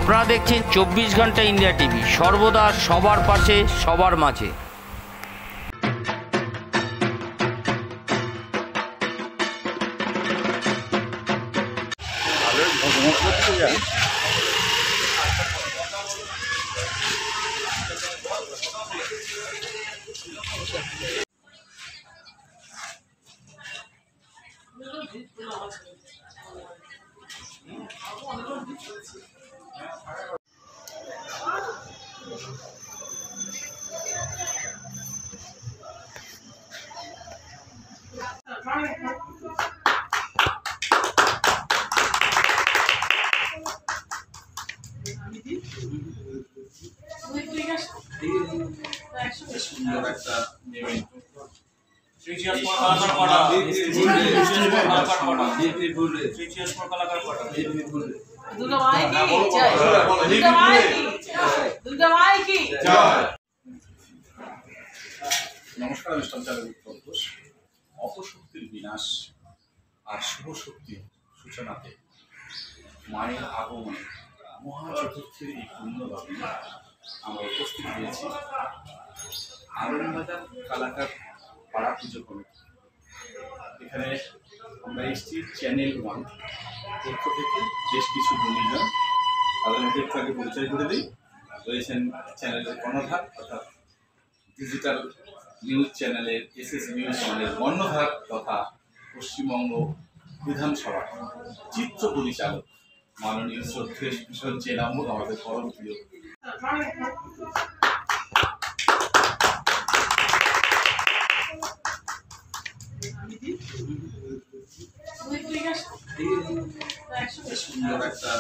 আপনারা দেখছেন 24 ঘন্টা ইন্ডিয়া টিভি, সর্বদা সবার পাশে সবার মাঝে। নমস্কার, আমি সঞ্চালক ঘোষ। অপশক্তির বিনাশ আর শুভ শক্তির সূচনাতে মায়ের আগমনে মহা চতুর্থীর এই পুণ্যভাবে আমরা উপস্থিত হয়েছি আনন্দবাজার কালাকার পাড়া পুজো কমিটি। এখানে আমরা এসেছি চ্যানেল ওয়ান পক্ষ থেকে বেশ কিছু গুণীজন, তাদের মধ্যে একটু আগে পরিচয় করে দিই। রয়েছেন চ্যানেলের কর্ণধার অর্থাৎ ডিজিটাল নিউজ চ্যানেলের এসএস নিউজ চ্যানেলের কর্ণধার তথা পশ্চিমবঙ্গ বিধানসভার চিত্র পরিচালক মাননীয় শ্রদ্ধেয় ভীষণ চেনামুখ আমাদের পরম প্রিয় সুন্দর একটা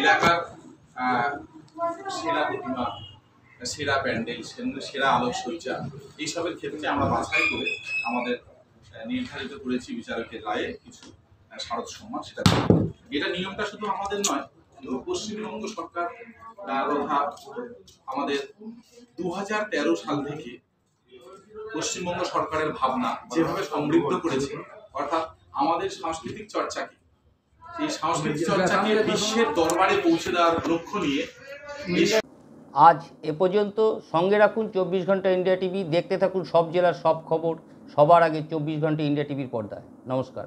এলাকার সেরা প্রতিমা, সেরা প্যান্ডেল, সেরা আলোকসজ্জা এইসবের ক্ষেত্রে আমরা বাছাই করে আমাদের নির্ধারিত করেছি বিচারকের রায়ে কিছু শারদ সম্মান। সেটা এটা নিয়মটা শুধু আমাদের নয়, পশ্চিমবঙ্গ সরকার তথা আমাদের 2013 সাল থেকে পশ্চিমবঙ্গ সরকারের ভাবনা যেভাবে সমৃদ্ধ করেছে, অর্থাৎ আমাদের সাংস্কৃতিক চর্চাকে, এই সাংস্কৃতিক চর্চাকে বিশ্বের দরবারে পৌঁছে দেওয়ার লক্ষ্য নিয়ে আজ এ পর্যন্ত। সঙ্গে রাখুন 24 ঘন্টা ইন্ডিয়া টিভি, দেখতে থাকুন সব জেলার সব খবর সবার আগে 24 ঘন্টা ইন্ডিয়া টিভির পর্দায়। নমস্কার।